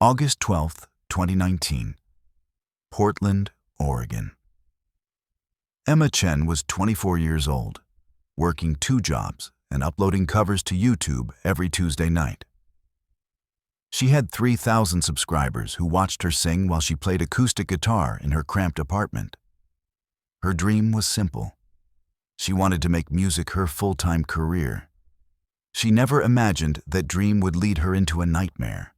August 12, 2019, Portland, Oregon. Emma Chen was 24 years old, working 2 jobs and uploading covers to YouTube every Tuesday night. She had 3,000 subscribers who watched her sing while she played acoustic guitar in her cramped apartment. Her dream was simple. She wanted to make music her full-time career. She never imagined that dream would lead her into a nightmare.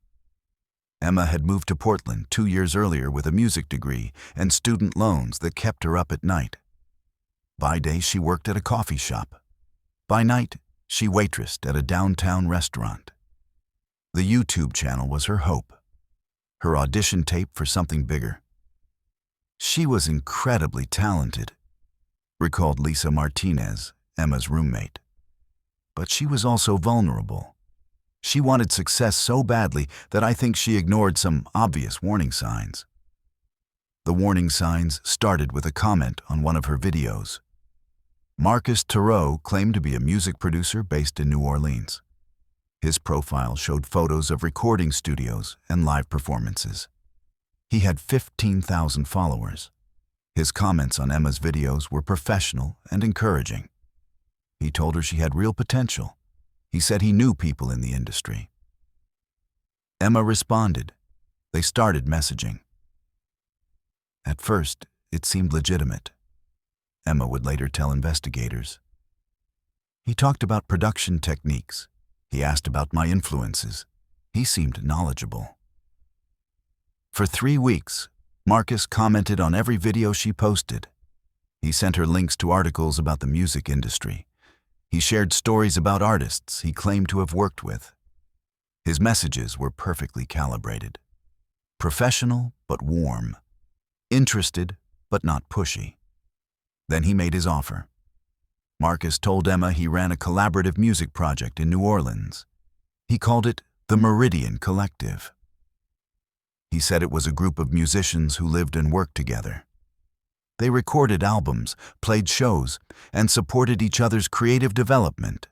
Emma had moved to Portland 2 years earlier with a music degree and student loans that kept her up at night. By day, she worked at a coffee shop. By night, she waitressed at a downtown restaurant. The YouTube channel was her hope, her audition tape for something bigger. She was incredibly talented, recalled Lisa Martinez, Emma's roommate. But she was also vulnerable. She wanted success so badly that I think she ignored some obvious warning signs. The warning signs started with a comment on one of her videos. Marcus Theroux claimed to be a music producer based in New Orleans. His profile showed photos of recording studios and live performances. He had 15,000 followers. His comments on Emma's videos were professional and encouraging. He told her she had real potential. He said he knew people in the industry. Emma responded. They started messaging. At first, it seemed legitimate. Emma would later tell investigators. He talked about production techniques. He asked about my influences. He seemed knowledgeable. For 3 weeks, Marcus commented on every video she posted. He sent her links to articles about the music industry. He shared stories about artists he claimed to have worked with. His messages were perfectly calibrated. Professional but warm. Interested but not pushy. Then he made his offer. Marcus told Emma he ran a collaborative music project in New Orleans. He called it the Meridian Collective. He said it was a group of musicians who lived and worked together. They recorded albums, played shows, and supported each other's creative development.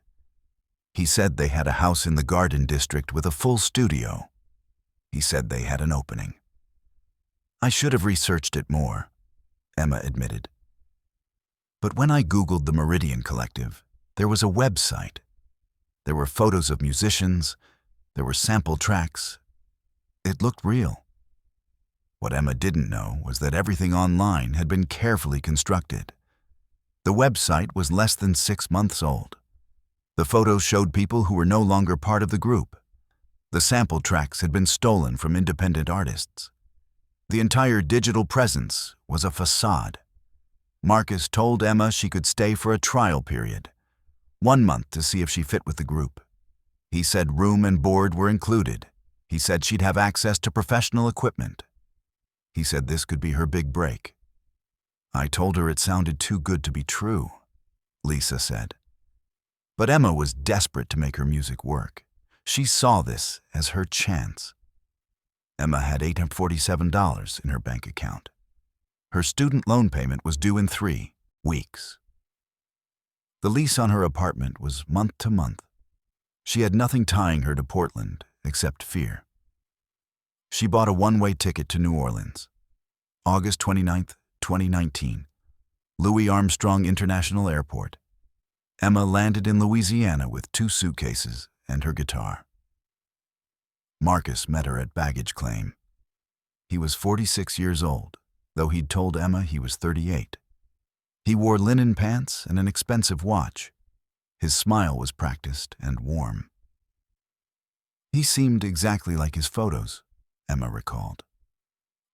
He said they had a house in the Garden District with a full studio. He said they had an opening. I should have researched it more, Emma admitted. But when I Googled the Meridian Collective, there was a website. There were photos of musicians. There were sample tracks. It looked real. What Emma didn't know was that everything online had been carefully constructed. The website was less than 6 months old. The photos showed people who were no longer part of the group. The sample tracks had been stolen from independent artists. The entire digital presence was a facade. Marcus told Emma she could stay for a trial period, 1 month to see if she fit with the group. He said room and board were included. He said she'd have access to professional equipment. He said this could be her big break. I told her it sounded too good to be true, Lisa said. But Emma was desperate to make her music work. She saw this as her chance. Emma had $847 in her bank account. Her student loan payment was due in 3 weeks. The lease on her apartment was month to month. She had nothing tying her to Portland except fear. She bought a one-way ticket to New Orleans. August 29, 2019, Louis Armstrong International Airport. Emma landed in Louisiana with 2 suitcases and her guitar. Marcus met her at baggage claim. He was 46 years old, though he'd told Emma he was 38. He wore linen pants and an expensive watch. His smile was practiced and warm. He seemed exactly like his photos, Emma recalled.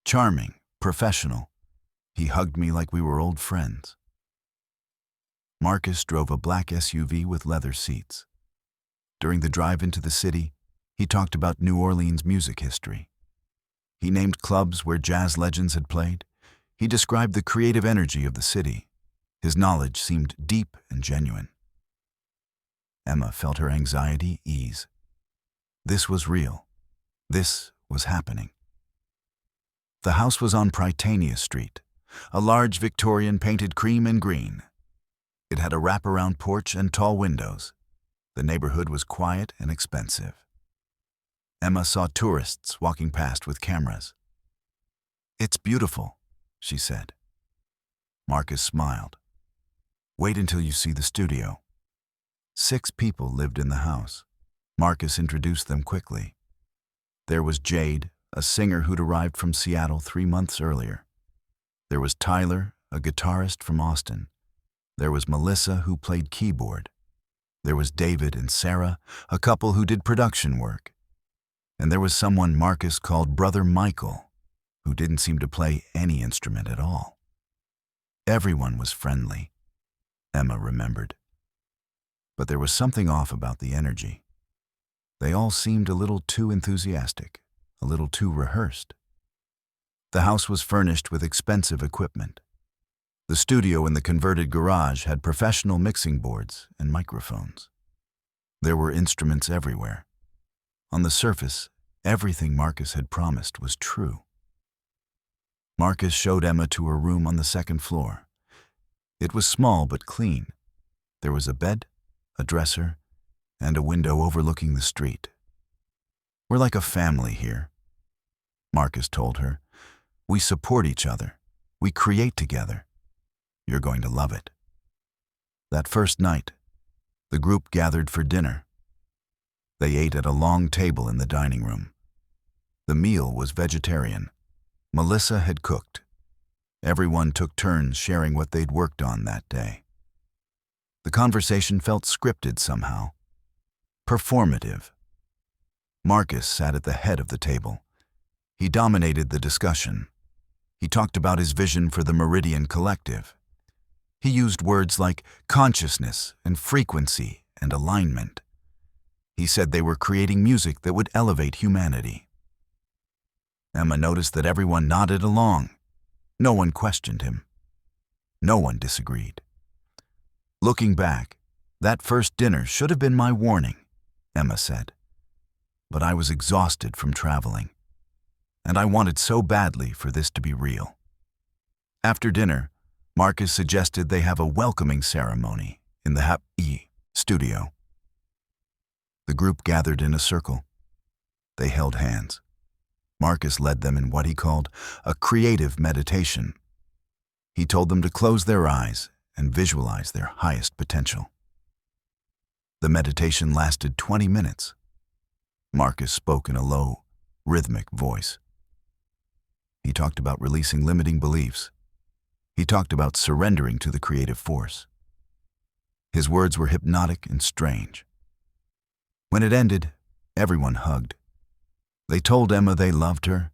Charming, professional. He hugged me like we were old friends. Marcus drove a black SUV with leather seats. During the drive into the city, he talked about New Orleans music history. He named clubs where jazz legends had played. He described the creative energy of the city. His knowledge seemed deep and genuine. Emma felt her anxiety ease. This was real. This was happening. The house was on Prytania Street, a large Victorian painted cream and green. It had a wraparound porch and tall windows. The neighborhood was quiet and expensive. Emma saw tourists walking past with cameras. "It's beautiful," she said. Marcus smiled. "Wait until you see the studio." 6 people lived in the house. Marcus introduced them quickly. There was Jade, a singer who'd arrived from Seattle 3 months earlier. There was Tyler, a guitarist from Austin. There was Melissa, who played keyboard. There was David and Sarah, a couple who did production work. And there was someone Marcus called Brother Michael, who didn't seem to play any instrument at all. Everyone was friendly, Emma remembered. But there was something off about the energy. They all seemed a little too enthusiastic, a little too rehearsed. The house was furnished with expensive equipment. The studio in the converted garage had professional mixing boards and microphones. There were instruments everywhere. On the surface, everything Marcus had promised was true. Marcus showed Emma to her room on the 2nd floor. It was small but clean. There was a bed, a dresser, and a window overlooking the street. "We're like a family here," Marcus told her. "We support each other. We create together. You're going to love it." That first night, the group gathered for dinner. They ate at a long table in the dining room. The meal was vegetarian. Melissa had cooked. Everyone took turns sharing what they'd worked on that day. The conversation felt scripted somehow. Performative. Marcus sat at the head of the table. He dominated the discussion. He talked about his vision for the Meridian Collective. He used words like consciousness and frequency and alignment. He said they were creating music that would elevate humanity. Emma noticed that everyone nodded along. No one questioned him. No one disagreed. Looking back, that first dinner should have been my warning, Emma said. But I was exhausted from traveling, and I wanted so badly for this to be real. After dinner, Marcus suggested they have a welcoming ceremony in the Happy studio. The group gathered in a circle. They held hands. Marcus led them in what he called a creative meditation. He told them to close their eyes and visualize their highest potential. The meditation lasted 20 minutes. Marcus spoke in a low, rhythmic voice. He talked about releasing limiting beliefs. He talked about surrendering to the creative force. His words were hypnotic and strange. When it ended, everyone hugged. They told Emma they loved her.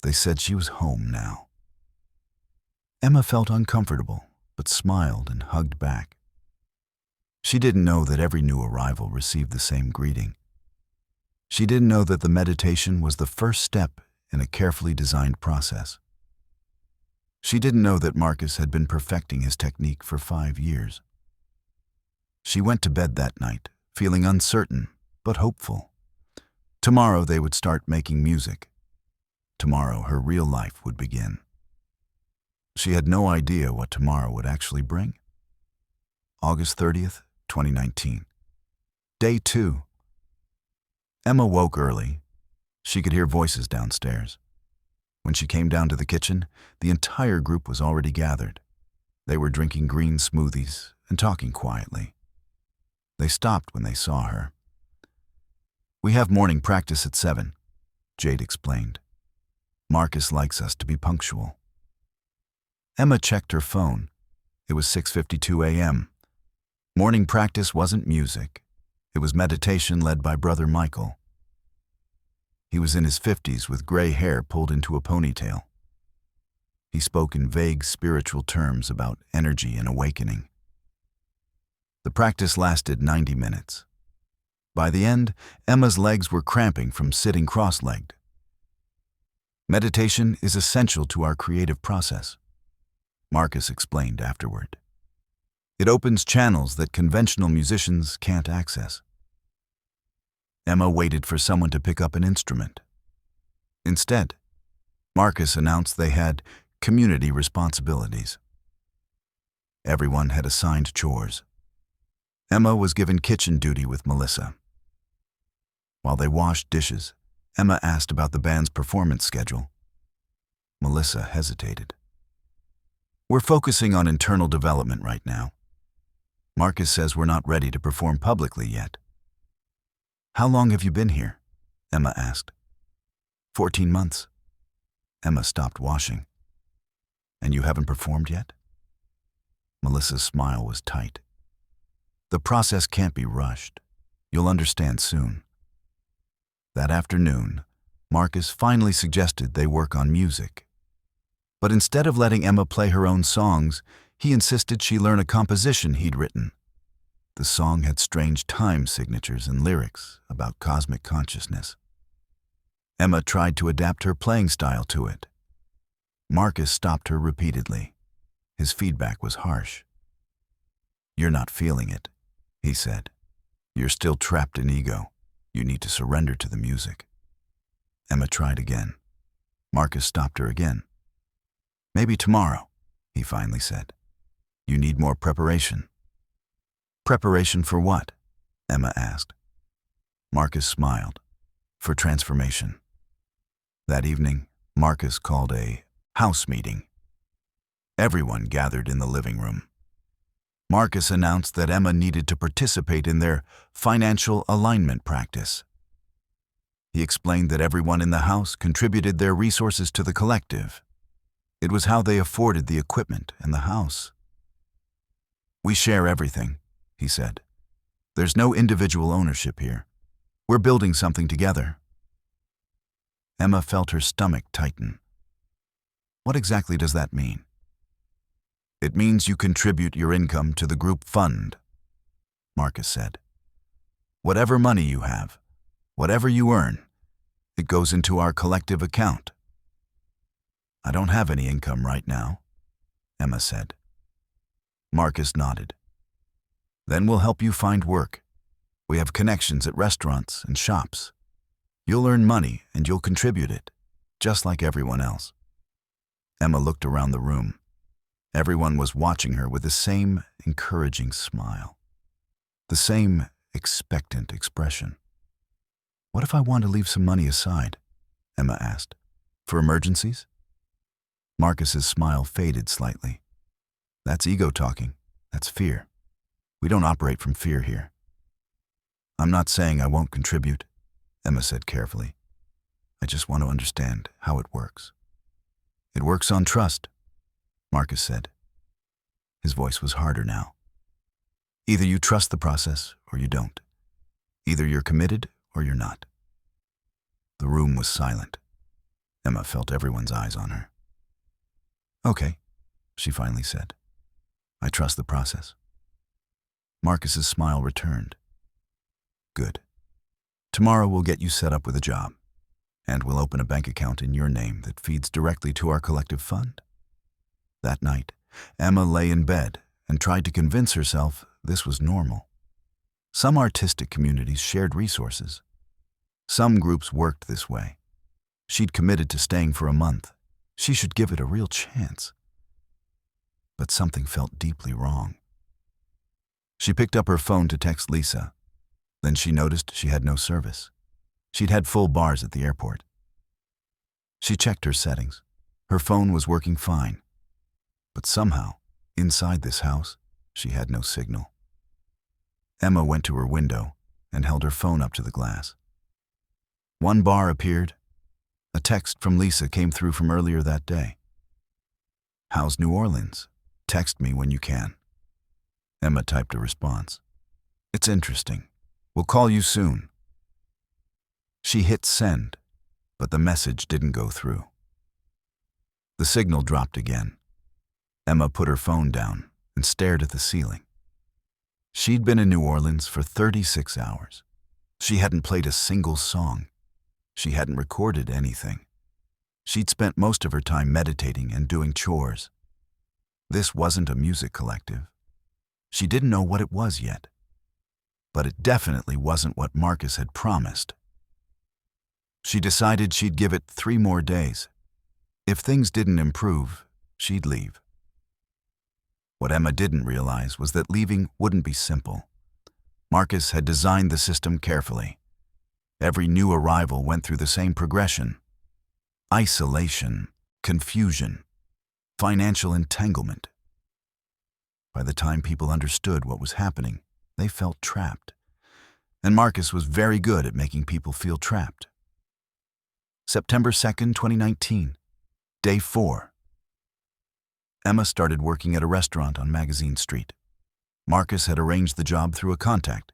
They said she was home now. Emma felt uncomfortable, but smiled and hugged back. She didn't know that every new arrival received the same greeting. She didn't know that the meditation was the first step in a carefully designed process. She didn't know that Marcus had been perfecting his technique for 5 years. She went to bed that night, feeling uncertain but hopeful. Tomorrow they would start making music. Tomorrow her real life would begin. She had no idea what tomorrow would actually bring. August 30th, 2019. Day 2. Emma woke early. She could hear voices downstairs. When she came down to the kitchen, the entire group was already gathered. They were drinking green smoothies and talking quietly. They stopped when they saw her. "We have morning practice at 7, Jade explained. "Marcus likes us to be punctual." Emma checked her phone. It was 6:52 a.m. Morning practice wasn't music. It was meditation led by Brother Michael. He was in his 50s with gray hair pulled into a ponytail. He spoke in vague spiritual terms about energy and awakening. The practice lasted 90 minutes. By the end, Emma's legs were cramping from sitting cross-legged. Meditation is essential to our creative process, Marcus explained afterward. It opens channels that conventional musicians can't access. Emma waited for someone to pick up an instrument. Instead, Marcus announced they had community responsibilities. Everyone had assigned chores. Emma was given kitchen duty with Melissa. While they washed dishes, Emma asked about the band's performance schedule. Melissa hesitated. We're focusing on internal development right now. Marcus says we're not ready to perform publicly yet. How long have you been here? Emma asked. 14 months. Emma stopped washing. And you haven't performed yet? Melissa's smile was tight. The process can't be rushed. You'll understand soon. That afternoon, Marcus finally suggested they work on music. But instead of letting Emma play her own songs, he insisted she learn a composition he'd written. The song had strange time signatures and lyrics about cosmic consciousness. Emma tried to adapt her playing style to it. Marcus stopped her repeatedly. His feedback was harsh. You're not feeling it, he said. You're still trapped in ego. You need to surrender to the music. Emma tried again. Marcus stopped her again. Maybe tomorrow, he finally said. You need more preparation. Preparation for what? Emma asked. Marcus smiled. For transformation. That evening, Marcus called a house meeting. Everyone gathered in the living room. Marcus announced that Emma needed to participate in their financial alignment practice. He explained that everyone in the house contributed their resources to the collective. It was how they afforded the equipment and the house. We share everything, he said. There's no individual ownership here. We're building something together. Emma felt her stomach tighten. What exactly does that mean? It means you contribute your income to the group fund, Marcus said. Whatever money you have, whatever you earn, it goes into our collective account. I don't have any income right now, Emma said. Marcus nodded. Then we'll help you find work. We have connections at restaurants and shops. You'll earn money and you'll contribute it, just like everyone else. Emma looked around the room. Everyone was watching her with the same encouraging smile, the same expectant expression. What if I want to leave some money aside? Emma asked. For emergencies? Marcus's smile faded slightly. That's ego talking. That's fear. We don't operate from fear here. I'm not saying I won't contribute, Emma said carefully. I just want to understand how it works. It works on trust, Marcus said. His voice was harder now. Either you trust the process or you don't. Either you're committed or you're not. The room was silent. Emma felt everyone's eyes on her. Okay, she finally said. I trust the process. Marcus's smile returned. Good. Tomorrow we'll get you set up with a job, and we'll open a bank account in your name that feeds directly to our collective fund. That night, Emma lay in bed and tried to convince herself this was normal. Some artistic communities shared resources. Some groups worked this way. She'd committed to staying for a month. She should give it a real chance. But something felt deeply wrong. She picked up her phone to text Lisa. Then she noticed she had no service. She'd had full bars at the airport. She checked her settings. Her phone was working fine. But somehow, inside this house, she had no signal. Emma went to her window and held her phone up to the glass. One bar appeared. A text from Lisa came through from earlier that day. How's New Orleans? Text me when you can. Emma typed a response. It's interesting. We'll call you soon. She hit send, but the message didn't go through. The signal dropped again. Emma put her phone down and stared at the ceiling. She'd been in New Orleans for 36 hours. She hadn't played a single song. She hadn't recorded anything. She'd spent most of her time meditating and doing chores. This wasn't a music collective. She didn't know what it was yet. But it definitely wasn't what Marcus had promised. She decided she'd give it 3 more days. If things didn't improve, she'd leave. What Emma didn't realize was that leaving wouldn't be simple. Marcus had designed the system carefully. Every new arrival went through the same progression: isolation, confusion, financial entanglement. By the time people understood what was happening, they felt trapped. And Marcus was very good at making people feel trapped. September 2nd, 2019, Day 4. Emma started working at a restaurant on Magazine Street. Marcus had arranged the job through a contact.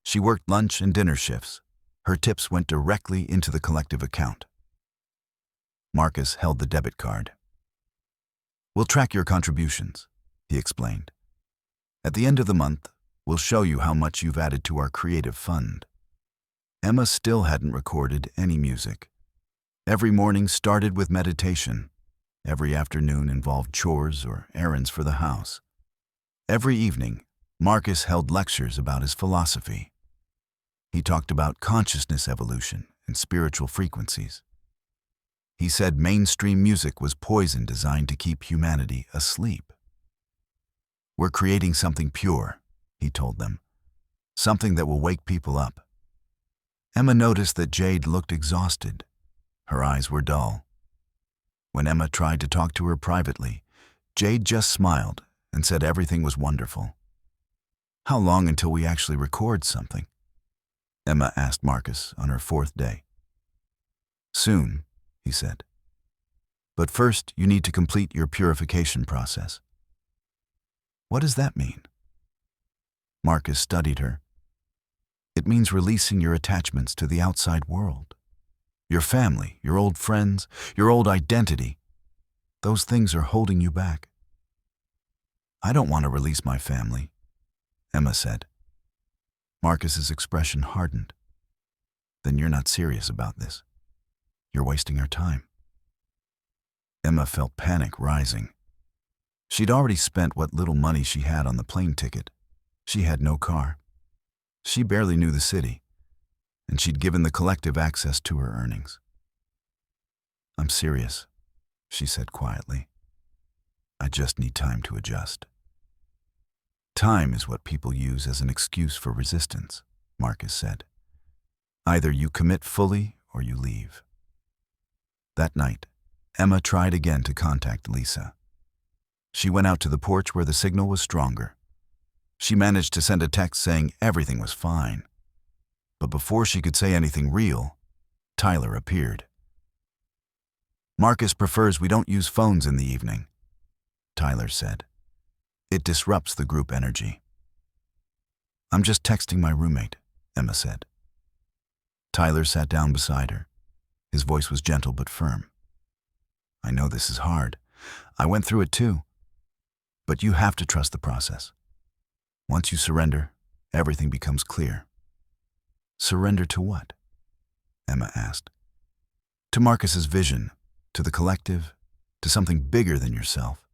She worked lunch and dinner shifts. Her tips went directly into the collective account. Marcus held the debit card. "We'll track your contributions," he explained. "At the end of the month, we'll show you how much you've added to our creative fund." Emma still hadn't recorded any music. Every morning started with meditation. Every afternoon involved chores or errands for the house. Every evening, Marcus held lectures about his philosophy. He talked about consciousness evolution and spiritual frequencies. He said mainstream music was poison designed to keep humanity asleep. "We're creating something pure," he told them. "Something that will wake people up." Emma noticed that Jade looked exhausted. Her eyes were dull. When Emma tried to talk to her privately, Jade just smiled and said everything was wonderful. "How long until we actually record something?" Emma asked Marcus on her 4th day. "Soon," he said. "But first, you need to complete your purification process." "What does that mean?" Marcus studied her. "It means releasing your attachments to the outside world. Your family, your old friends, your old identity. Those things are holding you back." "I don't want to release my family," Emma said. Marcus's expression hardened. "Then you're not serious about this. You're wasting our time." Emma felt panic rising. She'd already spent what little money she had on the plane ticket. She had no car. She barely knew the city, and she'd given the collective access to her earnings. "I'm serious," she said quietly. "I just need time to adjust." "Time is what people use as an excuse for resistance," Marcus said. "Either you commit fully or you leave." That night, Emma tried again to contact Lisa. She went out to the porch where the signal was stronger. She managed to send a text saying everything was fine. But before she could say anything real, Tyler appeared. "Marcus prefers we don't use phones in the evening," Tyler said. "It disrupts the group energy." "I'm just texting my roommate," Emma said. Tyler sat down beside her. His voice was gentle but firm. "I know this is hard. I went through it too. But you have to trust the process. Once you surrender, everything becomes clear." "Surrender to what?" Emma asked. "To Marcus's vision, to the collective, to something bigger than yourself."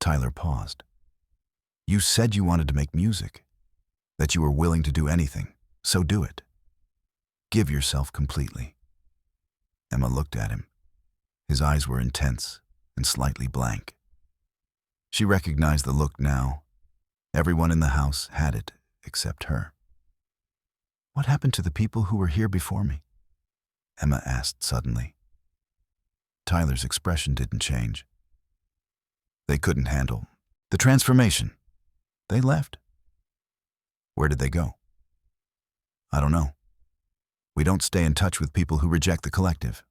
Tyler paused. "You said you wanted to make music, that you were willing to do anything, so do it. Give yourself completely." Emma looked at him. His eyes were intense and slightly blank. She recognized the look now. Everyone in the house had it, except her. "What happened to the people who were here before me?" Emma asked suddenly. Tyler's expression didn't change. "They couldn't handle the transformation. They left." "Where did they go?" "I don't know. We don't stay in touch with people who reject the collective."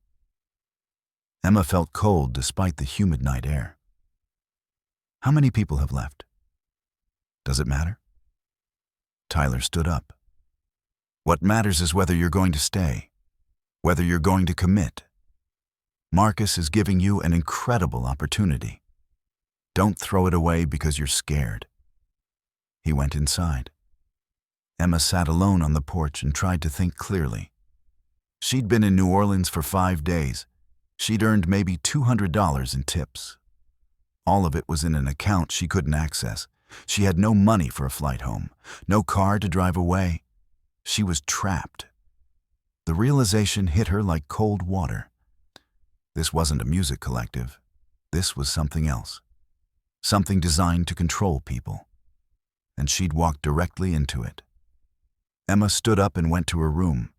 Emma felt cold despite the humid night air. "How many people have left? Does it matter?" Tyler stood up. "What matters is whether you're going to stay, whether you're going to commit. Marcus is giving you an incredible opportunity. Don't throw it away because you're scared." He went inside. Emma sat alone on the porch and tried to think clearly. She'd been in New Orleans for 5 days. She'd earned maybe $200 in tips. All of it was in an account she couldn't access. She had no money for a flight home, no car to drive away. She was trapped. The realization hit her like cold water. This wasn't a music collective. This was something else. Something designed to control people. And she'd walked directly into it. Emma stood up and went to her room.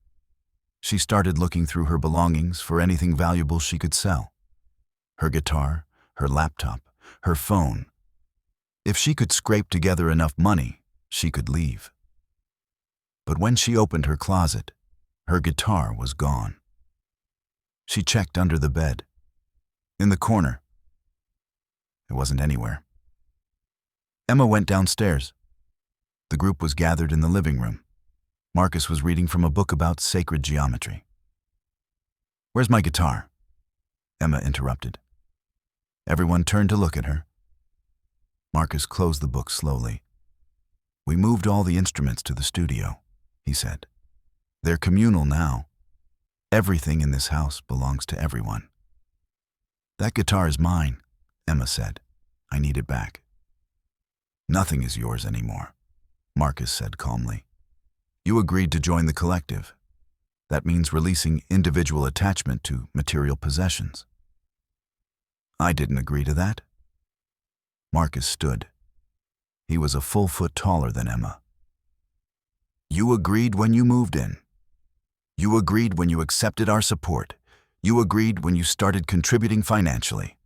She started looking through her belongings for anything valuable she could sell. Her guitar, her laptop, her phone. If she could scrape together enough money, she could leave. But when she opened her closet, her guitar was gone. She checked under the bed, in the corner. It wasn't anywhere. Emma went downstairs. The group was gathered in the living room. Marcus was reading from a book about sacred geometry. "Where's my guitar?" Emma interrupted. Everyone turned to look at her. Marcus closed the book slowly. "We moved all the instruments to the studio," he said. "They're communal now. Everything in this house belongs to everyone." "That guitar is mine," Emma said. "I need it back." "Nothing is yours anymore," Marcus said calmly. "You agreed to join the collective. That means releasing individual attachment to material possessions." "I didn't agree to that." Marcus stood. He was a full foot taller than Emma. "You agreed when you moved in. You agreed when you accepted our support. You agreed when you started contributing financially.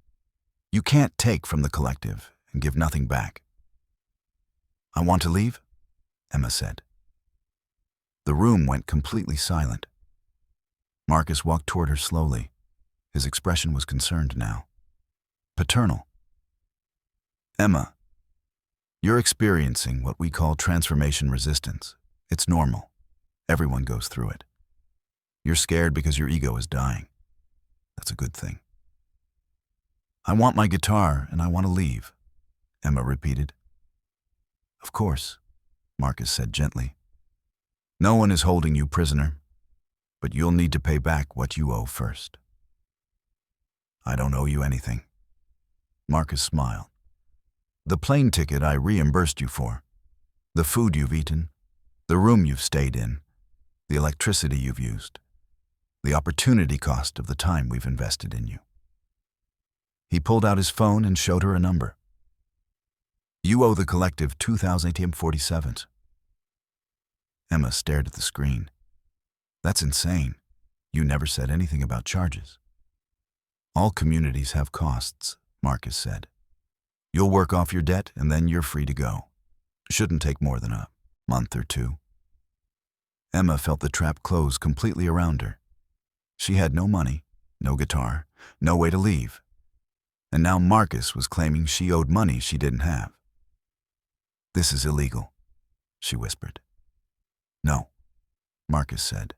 You can't take from the collective and give nothing back." "I want to leave," Emma said. The room went completely silent. Marcus walked toward her slowly. His expression was concerned now. Paternal. "Emma, you're experiencing what we call transformation resistance. It's normal. Everyone goes through it. You're scared because your ego is dying. That's a good thing." "I want my guitar and I want to leave," Emma repeated. "Of course," Marcus said gently. "No one is holding you prisoner, but you'll need to pay back what you owe first." "I don't owe you anything." Marcus smiled. "The plane ticket I reimbursed you for, the food you've eaten, the room you've stayed in, the electricity you've used, the opportunity cost of the time we've invested in you." He pulled out his phone and showed her a number. "You owe the collective 2,847. Emma stared at the screen. "That's insane. You never said anything about charges." "All communities have costs," Marcus said. "You'll work off your debt and then you're free to go. Shouldn't take more than a month or two." Emma felt the trap close completely around her. She had no money, no guitar, no way to leave. And now Marcus was claiming she owed money she didn't have. "This is illegal," she whispered. "No," Marcus said.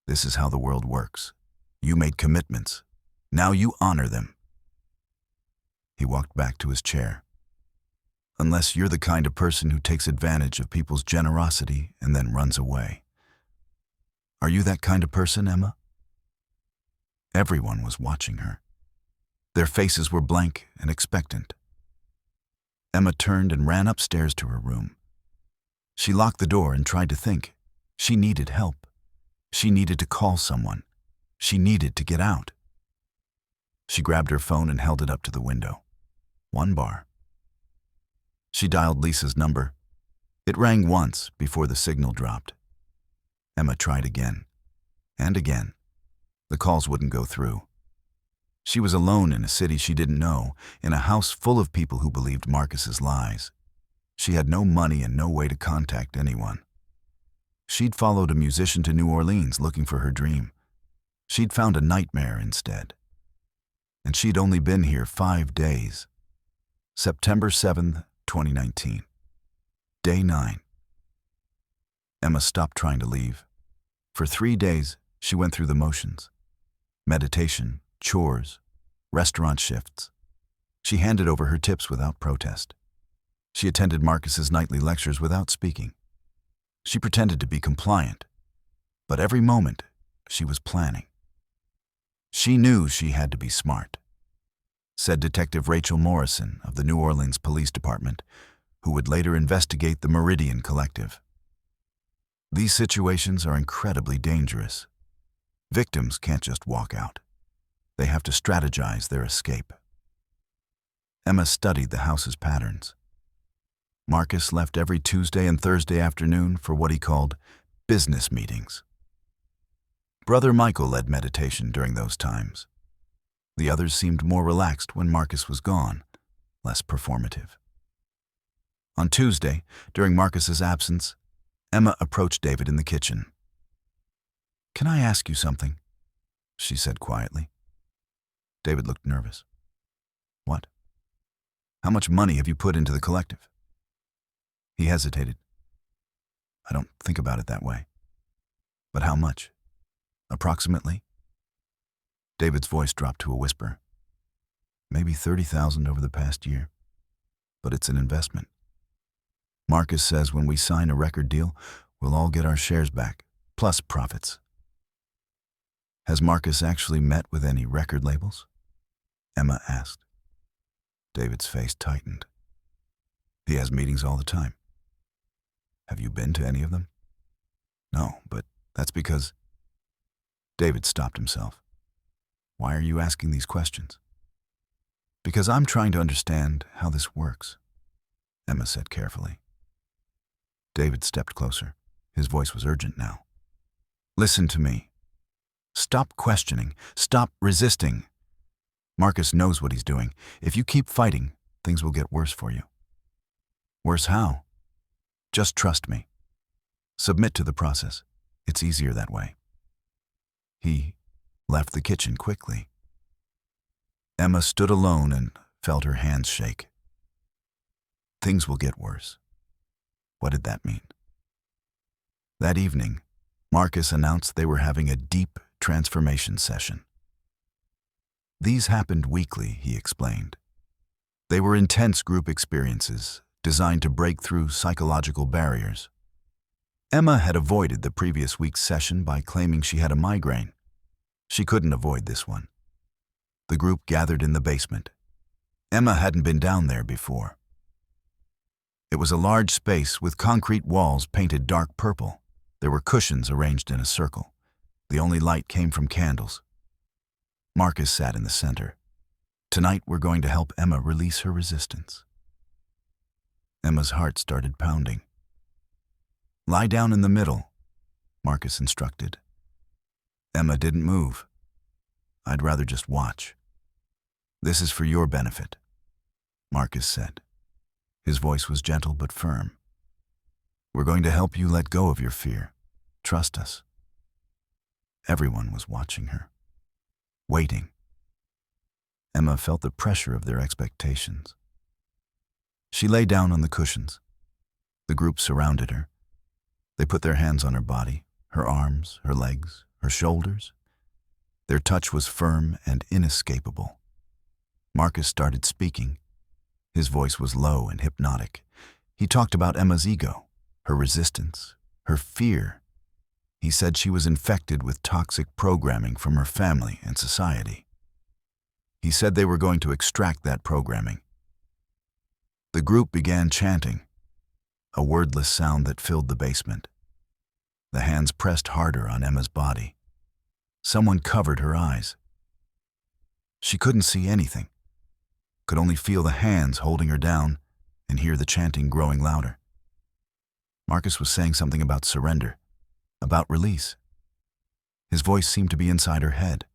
"This is how the world works. You made commitments. Now you honor them." He walked back to his chair. "Unless you're the kind of person who takes advantage of people's generosity and then runs away. Are you that kind of person, Emma?" Everyone was watching her. Their faces were blank and expectant. Emma turned and ran upstairs to her room. She locked the door and tried to think. She needed help. She needed to call someone. She needed to get out. She grabbed her phone and held it up to the window. One bar. She dialed Lisa's number. It rang once before the signal dropped. Emma tried again. And again. The calls wouldn't go through. She was alone in a city she didn't know, in a house full of people who believed Marcus's lies. She had no money and no way to contact anyone. She'd followed a musician to New Orleans looking for her dream. She'd found a nightmare instead. And she'd only been here 5 days. September 7th, 2019. Day 9. Emma stopped trying to leave. For 3 days, she went through the motions. Meditation, chores, restaurant shifts. She handed over her tips without protest. She attended Marcus's nightly lectures without speaking. She pretended to be compliant, but every moment she was planning. She knew she had to be smart, said Detective Rachel Morrison of the New Orleans Police Department, who would later investigate the Meridian Collective. These situations are incredibly dangerous. Victims can't just walk out. They have to strategize their escape. Emma studied the house's patterns. Marcus left every Tuesday and Thursday afternoon for what he called business meetings. Brother Michael led meditation during those times. The others seemed more relaxed when Marcus was gone, less performative. On Tuesday, during Marcus's absence, Emma approached David in the kitchen. "Can I ask you something?" she said quietly. David looked nervous. "What?" "How much money have you put into the collective?" He hesitated. "I don't think about it that way." "But how much? Approximately?" David's voice dropped to a whisper. "Maybe 30,000 over the past year. But it's an investment. Marcus says when we sign a record deal, we'll all get our shares back, plus profits." "Has Marcus actually met with any record labels?" Emma asked. David's face tightened. "He has meetings all the time." "Have you been to any of them?" "No, but that's because—" David stopped himself. "Why are you asking these questions?" "Because I'm trying to understand how this works," Emma said carefully. David stepped closer. His voice was urgent now. "Listen to me. Stop questioning. Stop resisting. Marcus knows what he's doing. If you keep fighting, things will get worse for you." "Worse how?" "Just trust me. Submit to the process. It's easier that way." He left the kitchen quickly. Emma stood alone and felt her hands shake. Things will get worse. What did that mean? That evening, Marcus announced they were having a deep transformation session. These happened weekly, he explained. They were intense group experiences designed to break through psychological barriers. Emma had avoided the previous week's session by claiming she had a migraine. She couldn't avoid this one. The group gathered in the basement. Emma hadn't been down there before. It was a large space with concrete walls painted dark purple. There were cushions arranged in a circle. The only light came from candles. Marcus sat in the center. "Tonight we're going to help Emma release her resistance." Emma's heart started pounding. "Lie down in the middle," Marcus instructed. Emma didn't move. "I'd rather just watch." "This is for your benefit," Marcus said. His voice was gentle but firm. "We're going to help you let go of your fear. Trust us." Everyone was watching her, waiting. Emma felt the pressure of their expectations. She lay down on the cushions. The group surrounded her. They put their hands on her body, her arms, her legs, her shoulders. Their touch was firm and inescapable. Marcus started speaking. His voice was low and hypnotic. He talked about Emma's ego, her resistance, her fear. He said she was infected with toxic programming from her family and society. He said they were going to extract that programming. The group began chanting, a wordless sound that filled the basement. The hands pressed harder on Emma's body. Someone covered her eyes. She couldn't see anything, could only feel the hands holding her down and hear the chanting growing louder. Marcus was saying something about surrender, about release. His voice seemed to be inside her head.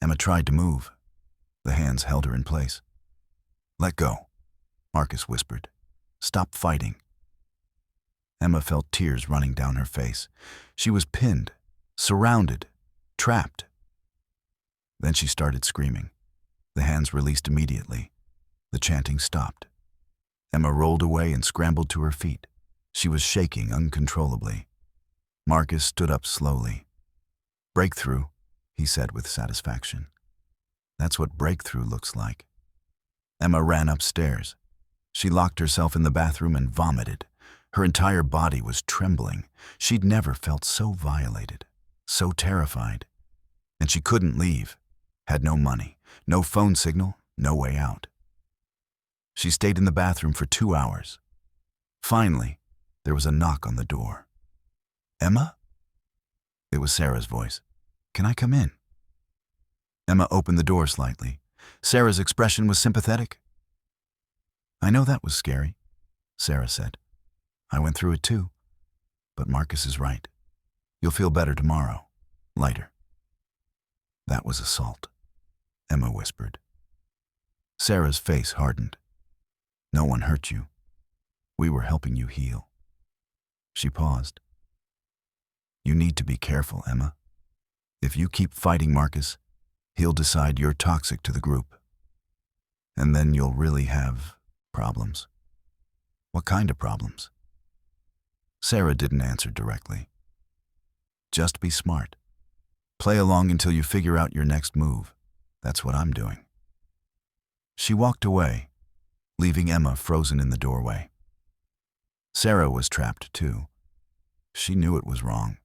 Emma tried to move. The hands held her in place. "Let go," Marcus whispered. "Stop fighting." Emma felt tears running down her face. She was pinned, surrounded, trapped. Then she started screaming. The hands released immediately. The chanting stopped. Emma rolled away and scrambled to her feet. She was shaking uncontrollably. Marcus stood up slowly. "Breakthrough," he said with satisfaction. "That's what breakthrough looks like." Emma ran upstairs. She locked herself in the bathroom and vomited. Her entire body was trembling. She'd never felt so violated, so terrified. And she couldn't leave, had no money, no phone signal, no way out. She stayed in the bathroom for 2 hours. Finally, there was a knock on the door. "Emma?" It was Sarah's voice. "Can I come in?" Emma opened the door slightly. Sarah's expression was sympathetic. "I know that was scary," Sarah said. "I went through it too. But Marcus is right. You'll feel better tomorrow. Lighter. That was assault, Emma whispered. Sarah's face hardened. No one hurt you. We were helping you heal. She paused. You need to be careful, Emma. If you keep fighting Marcus, he'll decide you're toxic to the group. And then you'll really have problems. What kind of problems? Sarah didn't answer directly. Just be smart. Play along until you figure out your next move. That's what I'm doing. She walked away, leaving Emma frozen in the doorway. Sarah was trapped too. She knew it was wrong,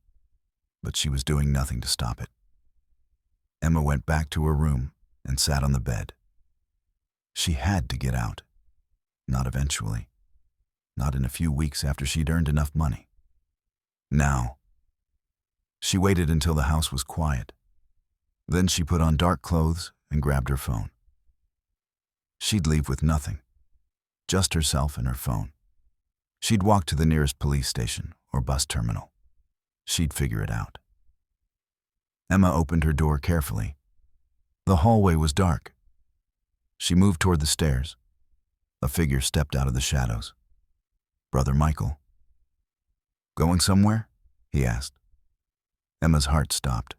but she was doing nothing to stop it. Emma went back to her room and sat on the bed. She had to get out. Not eventually. Not in a few weeks after she'd earned enough money. Now. She waited until the house was quiet. Then she put on dark clothes and grabbed her phone. She'd leave with nothing. Just herself and her phone. She'd walk to the nearest police station or bus terminal. She'd figure it out. Emma opened her door carefully. The hallway was dark. She moved toward the stairs. A figure stepped out of the shadows. Brother Michael. Going somewhere? He asked. Emma's heart stopped.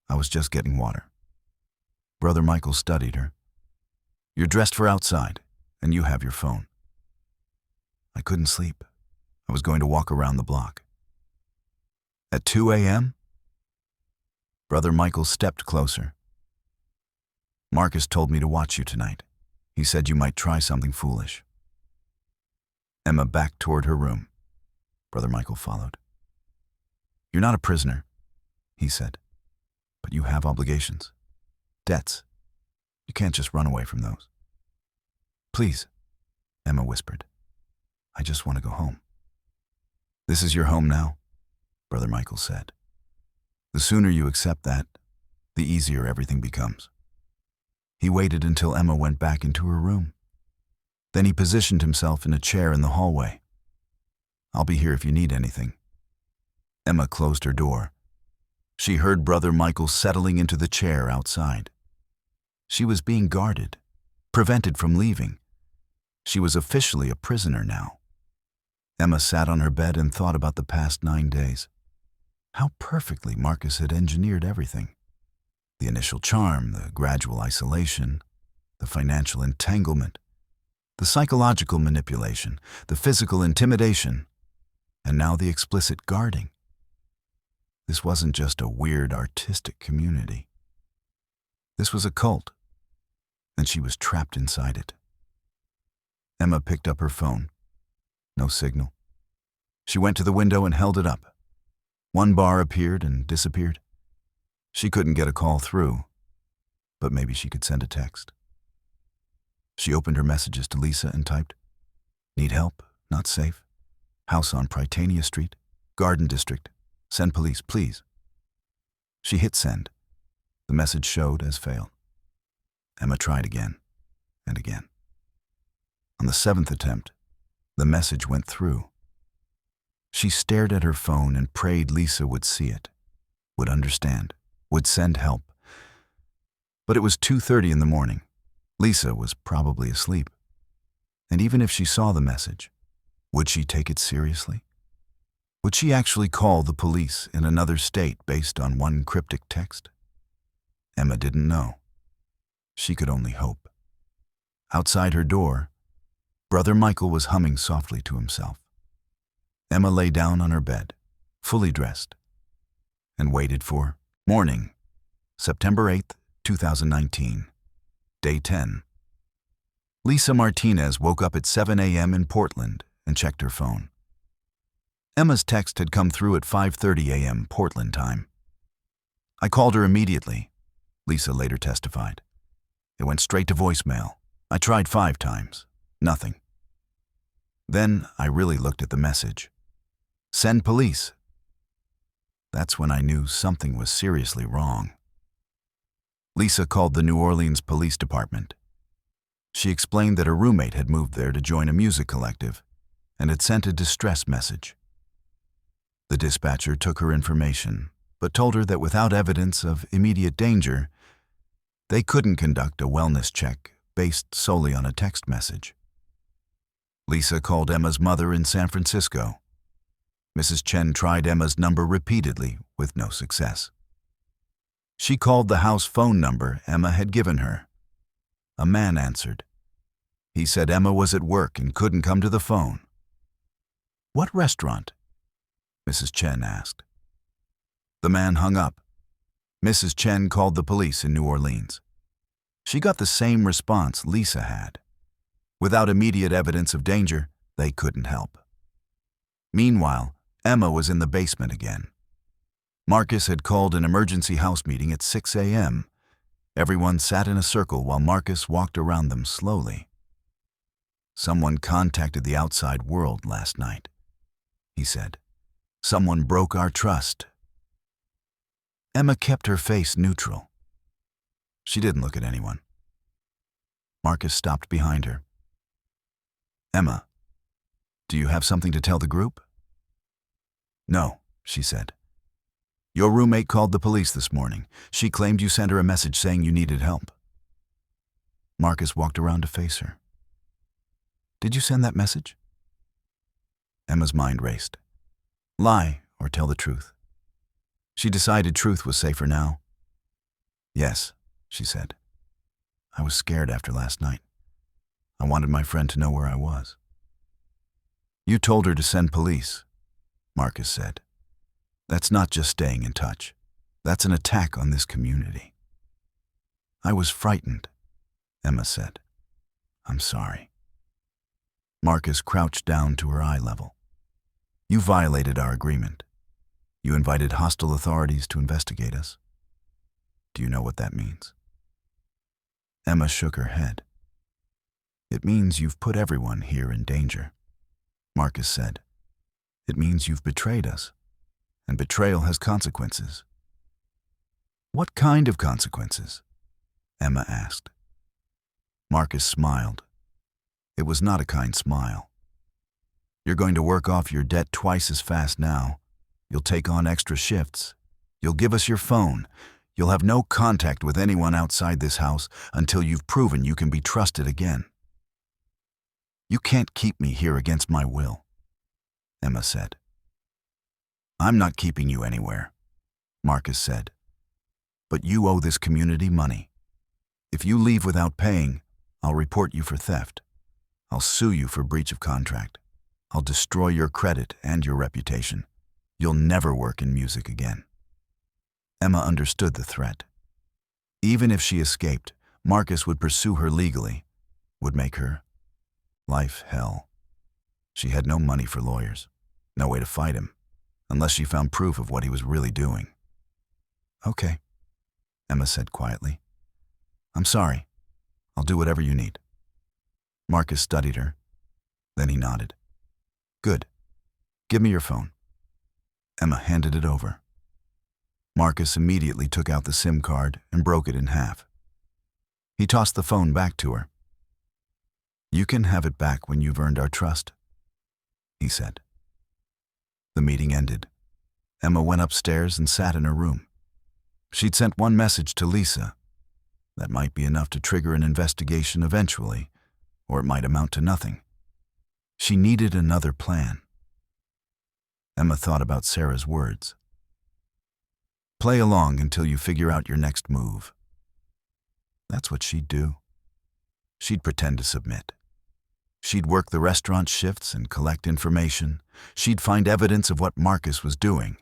I was just getting water. Brother Michael studied her. You're dressed for outside, and you have your phone. I couldn't sleep. I was going to walk around the block. At 2 a.m.? Brother Michael stepped closer. Marcus told me to watch you tonight. He said you might try something foolish. Emma backed toward her room. Brother Michael followed. You're not a prisoner, he said, but you have obligations, debts. You can't just run away from those. Please, Emma whispered. I just want to go home. This is your home now, Brother Michael said. The sooner you accept that, the easier everything becomes. He waited until Emma went back into her room. Then he positioned himself in a chair in the hallway. I'll be here if you need anything. Emma closed her door. She heard Brother Michael settling into the chair outside. She was being guarded, prevented from leaving. She was officially a prisoner now. Emma sat on her bed and thought about the past 9 days. How perfectly Marcus had engineered everything. The initial charm, the gradual isolation, the financial entanglement, the psychological manipulation, the physical intimidation, and now the explicit guarding. This wasn't just a weird artistic community. This was a cult, and she was trapped inside it. Emma picked up her phone. No signal. She went to the window and held it up. One bar appeared and disappeared. She couldn't get a call through, but maybe she could send a text. She opened her messages to Lisa and typed, Need help, not safe. House on Prytania Street, Garden District. Send police, please. She hit send. The message showed as failed. Emma tried again and again. On the 7th attempt, the message went through. She stared at her phone and prayed Lisa would see it, would understand, would send help. But it was 2:30 in the morning. Lisa was probably asleep. And even if she saw the message, would she take it seriously? Would she actually call the police in another state based on one cryptic text? Emma didn't know. She could only hope. Outside her door, Brother Michael was humming softly to himself. Emma lay down on her bed, fully dressed, and waited for morning, September 8th, 2019, day 10. Lisa Martinez woke up at 7 a.m. in Portland and checked her phone. Emma's text had come through at 5:30 a.m. Portland time. I called her immediately, Lisa later testified. It went straight to voicemail. I tried 5 times. Nothing. Then I really looked at the message. Send police. That's when I knew something was seriously wrong. Lisa called the New Orleans Police Department. She explained that her roommate had moved there to join a music collective and had sent a distress message. The dispatcher took her information but told her that without evidence of immediate danger, they couldn't conduct a wellness check based solely on a text message. Lisa called Emma's mother in San Francisco. Mrs. Chen tried Emma's number repeatedly with no success. She called the house phone number Emma had given her. A man answered. He said Emma was at work and couldn't come to the phone. "What restaurant?" Mrs. Chen asked. The man hung up. Mrs. Chen called the police in New Orleans. She got the same response Lisa had. Without immediate evidence of danger, they couldn't help. Meanwhile, Emma was in the basement again. Marcus had called an emergency house meeting at 6 a.m. Everyone sat in a circle while Marcus walked around them slowly. "Someone contacted the outside world last night," he said. "Someone broke our trust." Emma kept her face neutral. She didn't look at anyone. Marcus stopped behind her. "Emma, do you have something to tell the group?" "No," she said. "Your roommate called the police this morning. She claimed you sent her a message saying you needed help." Marcus walked around to face her. "Did you send that message?" Emma's mind raced. Lie or tell the truth? She decided truth was safer now. "Yes," she said. "I was scared after last night. I wanted my friend to know where I was." "You told her to send police," Marcus said. "That's not just staying in touch. That's an attack on this community." "I was frightened," Emma said. "I'm sorry." Marcus crouched down to her eye level. "You violated our agreement. You invited hostile authorities to investigate us. Do you know what that means?" Emma shook her head. "It means you've put everyone here in danger," Marcus said. "It means you've betrayed us, and betrayal has consequences." "What kind of consequences?" Emma asked. Marcus smiled. It was not a kind smile. "You're going to work off your debt twice as fast now. You'll take on extra shifts. You'll give us your phone. You'll have no contact with anyone outside this house until you've proven you can be trusted again." "You can't keep me here against my will," Emma said. "I'm not keeping you anywhere," Marcus said. "But you owe this community money. If you leave without paying, I'll report you for theft. I'll sue you for breach of contract. I'll destroy your credit and your reputation. You'll never work in music again." Emma understood the threat. Even if she escaped, Marcus would pursue her legally, would make her life hell. She had no money for lawyers, no way to fight him, unless she found proof of what he was really doing. "Okay," Emma said quietly. "I'm sorry. I'll do whatever you need." Marcus studied her. Then he nodded. "Good. Give me your phone." Emma handed it over. Marcus immediately took out the SIM card and broke it in half. He tossed the phone back to her. "You can have it back when you've earned our trust," he said. The meeting ended. Emma went upstairs and sat in her room. She'd sent one message to Lisa. That might be enough to trigger an investigation eventually, or it might amount to nothing. She needed another plan. Emma thought about Sarah's words. Play along until you figure out your next move. That's what she'd do. She'd pretend to submit. She'd work the restaurant shifts and collect information. She'd find evidence of what Marcus was doing.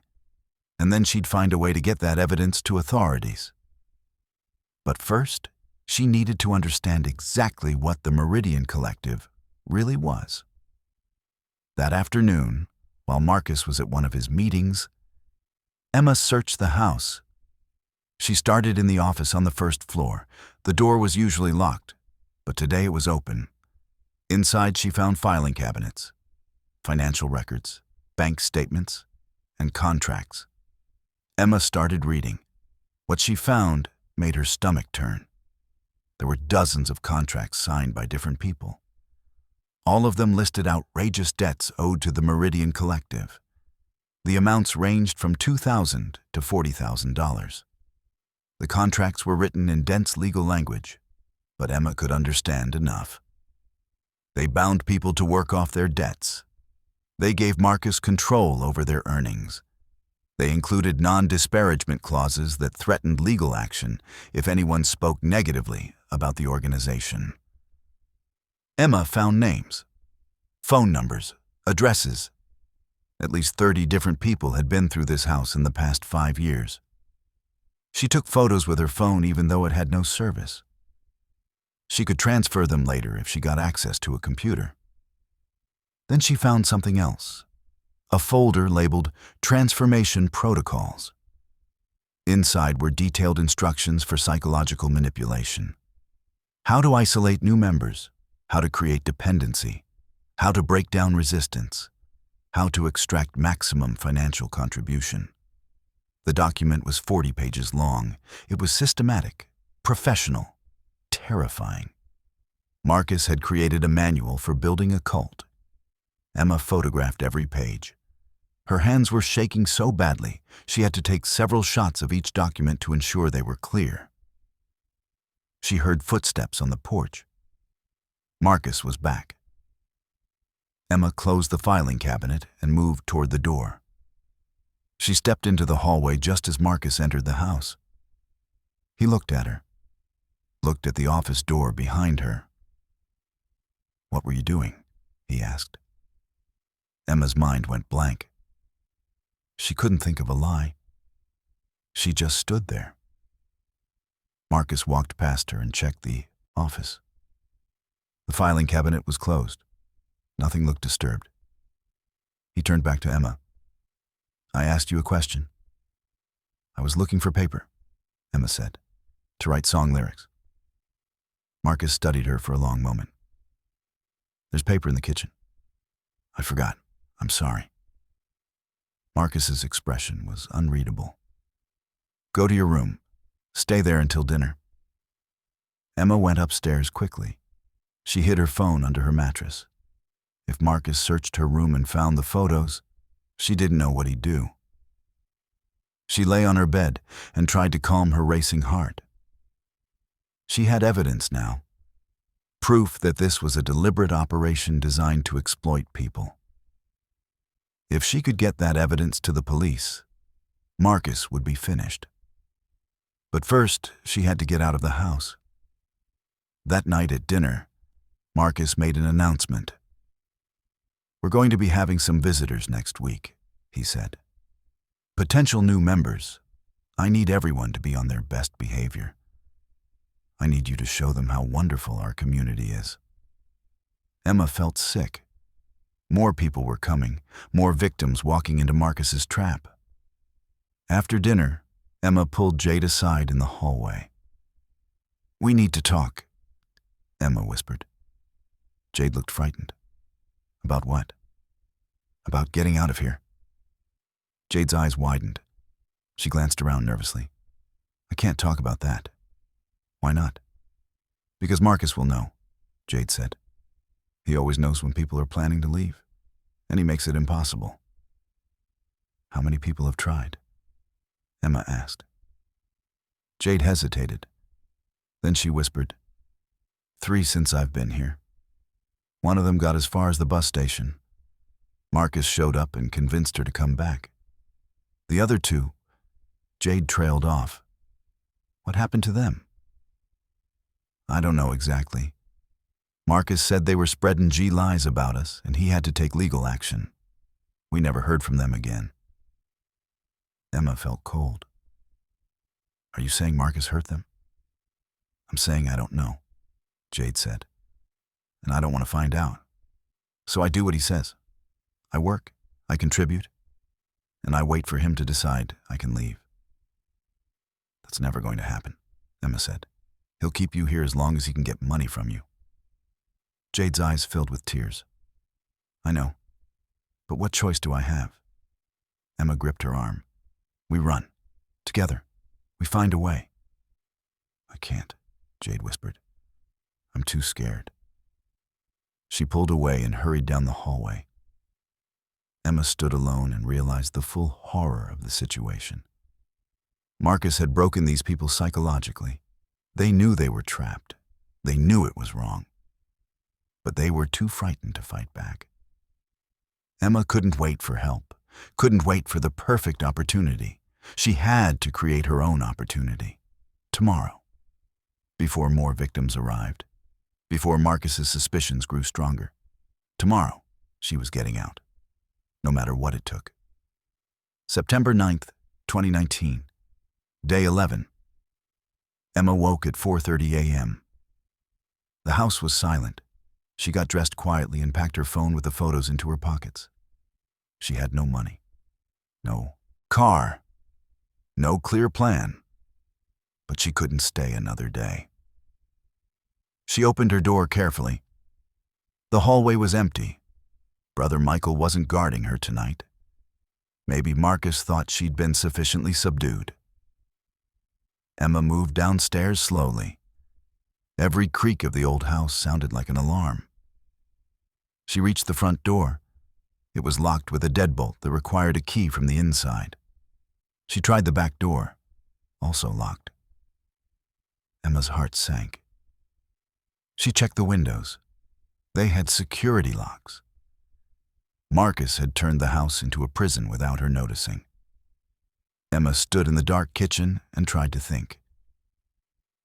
And then she'd find a way to get that evidence to authorities. But first, she needed to understand exactly what the Meridian Collective really was. That afternoon, while Marcus was at one of his meetings, Emma searched the house. She started in the office on the first floor. The door was usually locked, but today it was open. Inside, she found filing cabinets, financial records, bank statements, and contracts. Emma started reading. What she found made her stomach turn. There were dozens of contracts signed by different people. All of them listed outrageous debts owed to the Meridian Collective. The amounts ranged from $2,000 to $40,000. The contracts were written in dense legal language, but Emma could understand enough. They bound people to work off their debts. They gave Marcus control over their earnings. They included non-disparagement clauses that threatened legal action if anyone spoke negatively about the organization. Emma found names, phone numbers, addresses. At least 30 different people had been through this house in the past 5 years. She took photos with her phone even though it had no service. She could transfer them later if she got access to a computer. Then she found something else, a folder labeled Transformation Protocols. Inside were detailed instructions for psychological manipulation. How to isolate new members, how to create dependency, how to break down resistance, how to extract maximum financial contribution. The document was 40 pages long. It was systematic, professional, terrifying. Marcus had created a manual for building a cult. Emma photographed every page. Her hands were shaking so badly, she had to take several shots of each document to ensure they were clear. She heard footsteps on the porch. Marcus was back. Emma closed the filing cabinet and moved toward the door. She stepped into the hallway just as Marcus entered the house. He looked at her, looked at the office door behind her. "What were you doing?" he asked. Emma's mind went blank. She couldn't think of a lie. She just stood there. Marcus walked past her and checked the office. The filing cabinet was closed. Nothing looked disturbed. He turned back to Emma. "I asked you a question." "I was looking for paper," Emma said, "to write song lyrics." Marcus studied her for a long moment. "There's paper in the kitchen." "I forgot. I'm sorry." Marcus's expression was unreadable. "Go to your room. Stay there until dinner." Emma went upstairs quickly. She hid her phone under her mattress. If Marcus searched her room and found the photos, she didn't know what he'd do. She lay on her bed and tried to calm her racing heart. She had evidence now, proof that this was a deliberate operation designed to exploit people. If she could get that evidence to the police, Marcus would be finished. But first, she had to get out of the house. That night at dinner, Marcus made an announcement. "We're going to be having some visitors next week," he said. "Potential new members. I need everyone to be on their best behavior. I need you to show them how wonderful our community is." Emma felt sick. More people were coming, more victims walking into Marcus's trap. After dinner, Emma pulled Jade aside in the hallway. "We need to talk," Emma whispered. Jade looked frightened. "About what?" "About getting out of here." Jade's eyes widened. She glanced around nervously. "I can't talk about that." "Why not?" "Because Marcus will know," Jade said. "He always knows when people are planning to leave, and he makes it impossible." "How many people have tried?" Emma asked. Jade hesitated. Then she whispered, "3 since I've been here. One of them got as far as the bus station. Marcus showed up and convinced her to come back. The other 2, Jade trailed off. What happened to them?" "I don't know exactly. Marcus said they were spreading lies about us, and he had to take legal action. We never heard from them again." Emma felt cold. "Are you saying Marcus hurt them?" "I'm saying I don't know," Jade said. "And I don't want to find out. So I do what he says. I work, I contribute, and I wait for him to decide I can leave." "That's never going to happen," Emma said. "He'll keep you here as long as he can get money from you." Jade's eyes filled with tears. "I know, but what choice do I have?" Emma gripped her arm. "We run. Together. We find a way." "I can't," Jade whispered. "I'm too scared." She pulled away and hurried down the hallway. Emma stood alone and realized the full horror of the situation. Marcus had broken these people psychologically. They knew they were trapped. They knew it was wrong. But they were too frightened to fight back. Emma couldn't wait for help, couldn't wait for the perfect opportunity. She had to create her own opportunity. Tomorrow. Before more victims arrived. Before Marcus's suspicions grew stronger. Tomorrow, she was getting out. No matter what it took. September 9th, 2019. Day 11. Emma woke at 4:30 a.m. The house was silent. She got dressed quietly and packed her phone with the photos into her pockets. She had no money. No car. No clear plan. But she couldn't stay another day. She opened her door carefully. The hallway was empty. Brother Michael wasn't guarding her tonight. Maybe Marcus thought she'd been sufficiently subdued. Emma moved downstairs slowly. Every creak of the old house sounded like an alarm. She reached the front door. It was locked with a deadbolt that required a key from the inside. She tried the back door, also locked. Emma's heart sank. She checked the windows. They had security locks. Marcus had turned the house into a prison without her noticing. Emma stood in the dark kitchen and tried to think.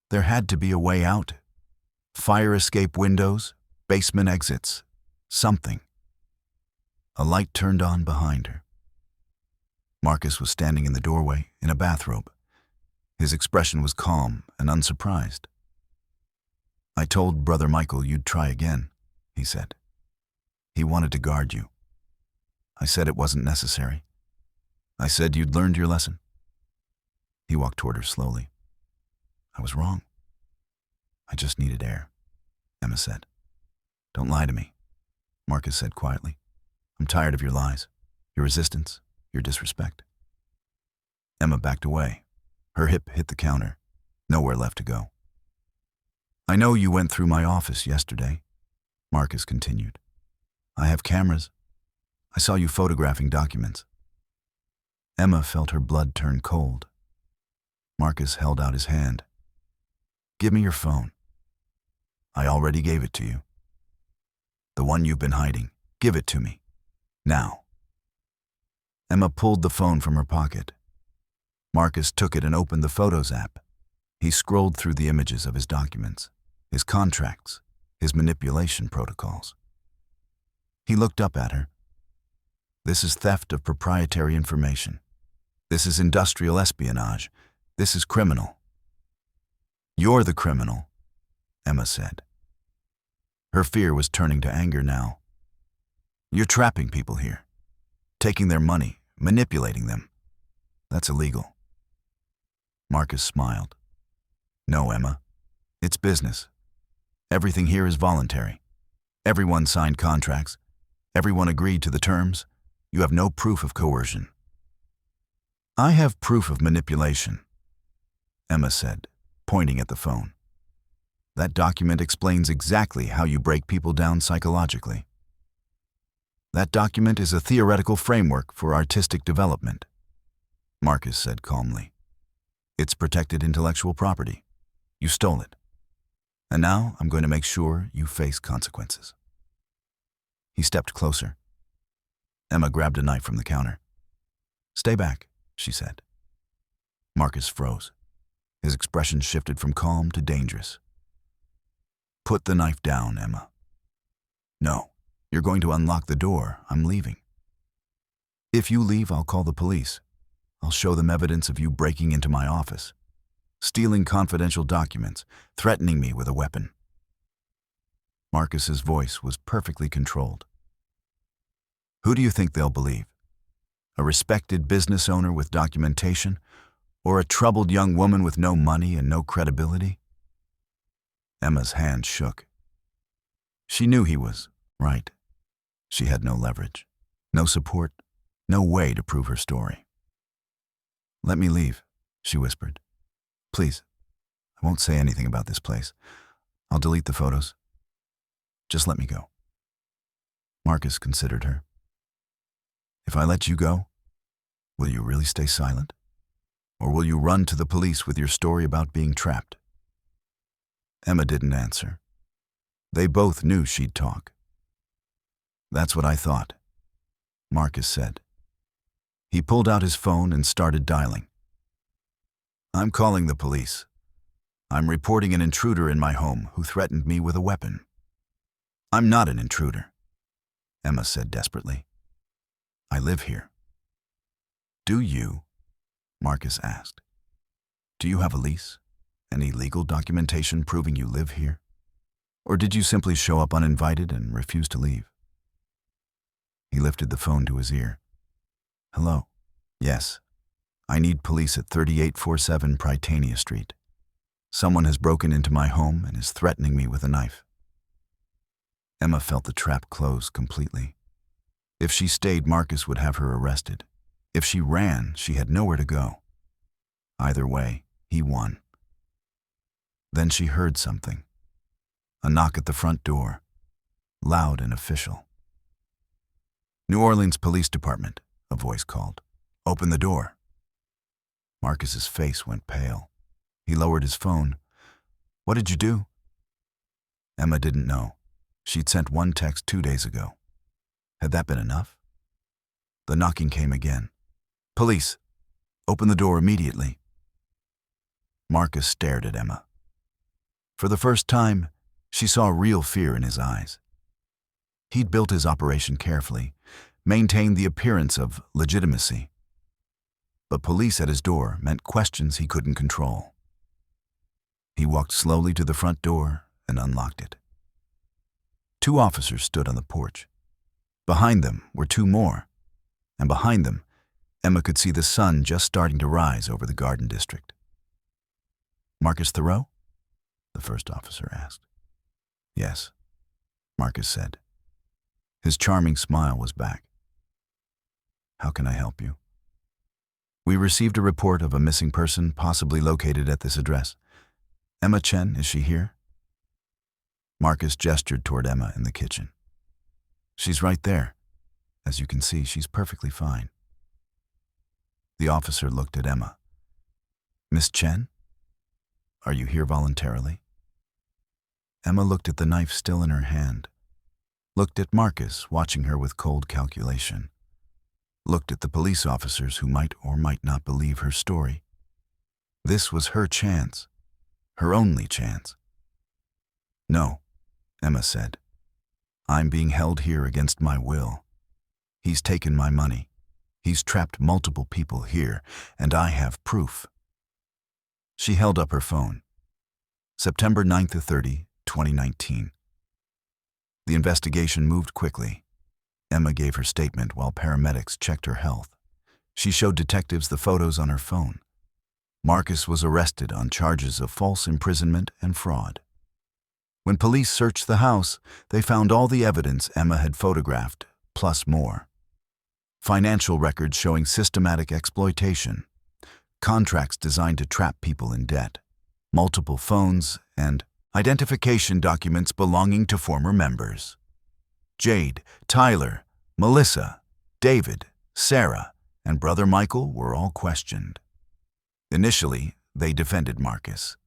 There had to be a way out. Fire escape windows, basement exits, something. A light turned on behind her. Marcus was standing in the doorway in a bathrobe. His expression was calm and unsurprised. "I told Brother Michael you'd try again," he said. "He wanted to guard you. I said it wasn't necessary. I said you'd learned your lesson." He walked toward her slowly. "I was wrong. I just needed air," Emma said. "Don't lie to me," Marcus said quietly. "I'm tired of your lies, your resistance, your disrespect." Emma backed away. Her hip hit the counter. Nowhere left to go. "I know you went through my office yesterday," Marcus continued. "I have cameras. I saw you photographing documents." Emma felt her blood turn cold. Marcus held out his hand. "Give me your phone." "I already gave it to you." "The one you've been hiding. Give it to me. Now." Emma pulled the phone from her pocket. Marcus took it and opened the Photos app. He scrolled through the images of his documents, his contracts, his manipulation protocols. He looked up at her. "This is theft of proprietary information. This is industrial espionage. This is criminal." "You're the criminal," Emma said. Her fear was turning to anger now. "You're trapping people here, taking their money, manipulating them. That's illegal." Marcus smiled. "No, Emma. It's business. Everything here is voluntary. Everyone signed contracts. Everyone agreed to the terms. You have no proof of coercion." "I have proof of manipulation," Emma said, pointing at the phone. "That document explains exactly how you break people down psychologically. That document is a theoretical framework for artistic development," Marcus said calmly. "It's protected intellectual property. You stole it. And now I'm going to make sure you face consequences." He stepped closer. Emma grabbed a knife from the counter. "Stay back," she said. Marcus froze. His expression shifted from calm to dangerous. "Put the knife down, Emma." "No, you're going to unlock the door. I'm leaving." "If you leave, I'll call the police. I'll show them evidence of you breaking into my office, stealing confidential documents, threatening me with a weapon." Marcus's voice was perfectly controlled. "Who do you think they'll believe? A respected business owner with documentation, or a troubled young woman with no money and no credibility?" Emma's hand shook. She knew he was right. She had no leverage, no support, no way to prove her story. "Let me leave," she whispered. "Please, I won't say anything about this place. I'll delete the photos. Just let me go." Marcus considered her. If I let you go, will you really stay silent? Or will you run to the police with your story about being trapped? Emma didn't answer. They both knew she'd talk. That's what I thought, Marcus said. He pulled out his phone and started dialing. I'm calling the police. I'm reporting an intruder in my home who threatened me with a weapon. I'm not an intruder, Emma said desperately. I live here. Do you? Marcus asked. Do you have a lease? Any legal documentation proving you live here? Or did you simply show up uninvited and refuse to leave? He lifted the phone to his ear. Hello. Yes. I need police at 3847 Prytania Street. Someone has broken into my home and is threatening me with a knife. Emma felt the trap close completely. If she stayed, Marcus would have her arrested. If she ran, she had nowhere to go. Either way, he won. Then she heard something. A knock at the front door, loud and official. New Orleans Police Department, a voice called. Open the door. Marcus's face went pale. He lowered his phone. What did you do? Emma didn't know. She'd sent one text 2 days ago. Had that been enough? The knocking came again. Police! Open the door immediately. Marcus stared at Emma. For the first time, she saw real fear in his eyes. He'd built his operation carefully, maintained the appearance of legitimacy. But police at his door meant questions he couldn't control. He walked slowly to the front door and unlocked it. 2 officers stood on the porch. Behind them were 2 more, and behind them, Emma could see the sun just starting to rise over the Garden District. Marcus Thoreau? The first officer asked. Yes, Marcus said. His charming smile was back. How can I help you? We received a report of a missing person possibly located at this address. Emma Chen, is she here? Marcus gestured toward Emma in the kitchen. She's right there. As you can see, she's perfectly fine. The officer looked at Emma. Miss Chen? Are you here voluntarily? Emma looked at the knife still in her hand, looked at Marcus watching her with cold calculation, looked at the police officers who might or might not believe her story. This was her chance, her only chance. No, Emma said. I'm being held here against my will. He's taken my money. He's trapped multiple people here, and I have proof. She held up her phone. September 9th 30, 2019. The investigation moved quickly. Emma gave her statement while paramedics checked her health. She showed detectives the photos on her phone. Marcus was arrested on charges of false imprisonment and fraud. When police searched the house, they found all the evidence Emma had photographed, plus more. Financial records showing systematic exploitation, contracts designed to trap people in debt, multiple phones, and identification documents belonging to former members. Jade, Tyler, Melissa, David, Sarah, and brother Michael were all questioned. Initially, they defended Marcus.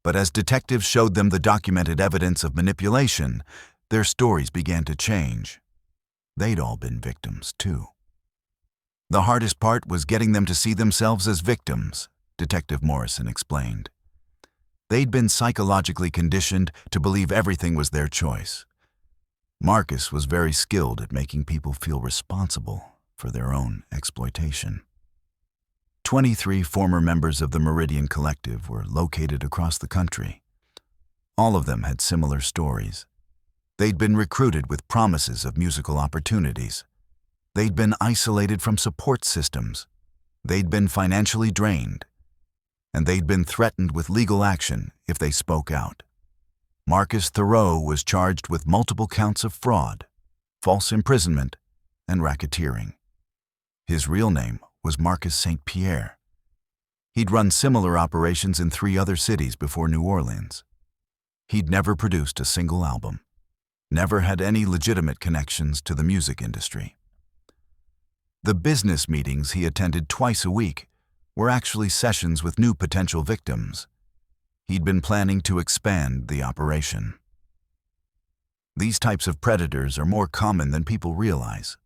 But as detectives showed them the documented evidence of manipulation, their stories began to change. They'd all been victims, too. The hardest part was getting them to see themselves as victims, Detective Morrison explained. They'd been psychologically conditioned to believe everything was their choice. Marcus was very skilled at making people feel responsible for their own exploitation. 23 former members of the Meridian Collective were located across the country. All of them had similar stories. They'd been recruited with promises of musical opportunities. They'd been isolated from support systems. They'd been financially drained. And they'd been threatened with legal action if they spoke out. Marcus Thoreau was charged with multiple counts of fraud, false imprisonment, and racketeering. His real name was Marcus St. Pierre. He'd run similar operations in 3 other cities before New Orleans. He'd never produced a single album, never had any legitimate connections to the music industry. The business meetings he attended twice a week were actually sessions with new potential victims. He'd been planning to expand the operation. These types of predators are more common than people realize,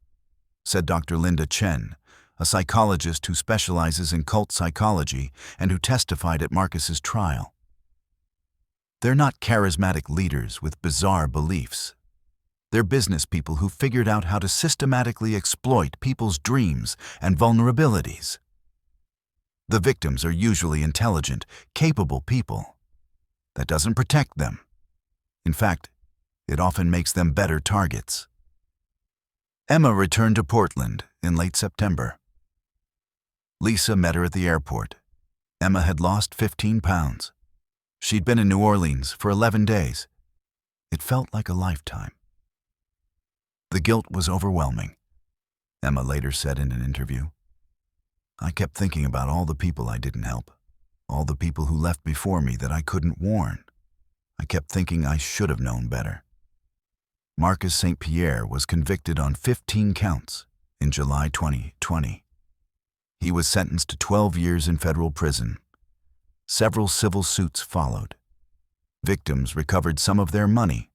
said Dr. Emma Chen, a psychologist who specializes in cult psychology and who testified at Marcus's trial. They're not charismatic leaders with bizarre beliefs. They're business people who figured out how to systematically exploit people's dreams and vulnerabilities. The victims are usually intelligent, capable people. That doesn't protect them. In fact, it often makes them better targets. Emma returned to Portland in late September. Lisa met her at the airport. Emma had lost 15 pounds. She'd been in New Orleans for 11 days. It felt like a lifetime. The guilt was overwhelming, Emma later said in an interview. I kept thinking about all the people I didn't help, all the people who left before me that I couldn't warn. I kept thinking I should have known better. Marcus St. Pierre was convicted on 15 counts in July 2020. He was sentenced to 12 years in federal prison. Several civil suits followed. Victims recovered some of their money,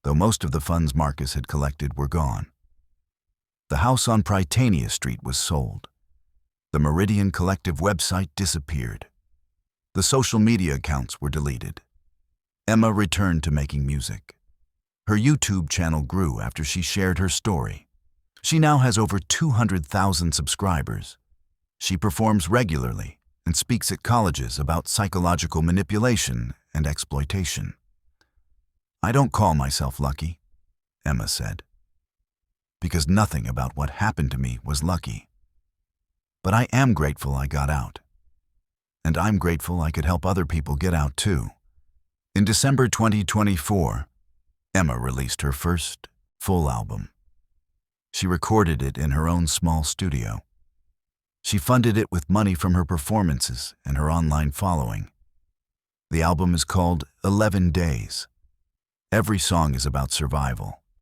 though most of the funds Marcus had collected were gone. The house on Prytania Street was sold. The Meridian Collective website disappeared. The social media accounts were deleted. Emma returned to making music. Her YouTube channel grew after she shared her story. She now has over 200,000 subscribers. She performs regularly and speaks at colleges about psychological manipulation and exploitation. I don't call myself lucky, Emma said, because nothing about what happened to me was lucky. But I am grateful I got out. And I'm grateful I could help other people get out too. In December 2024, Emma released her first full album. She recorded it in her own small studio. She funded it with money from her performances and her online following. The album is called 11 Days. Every song is about survival.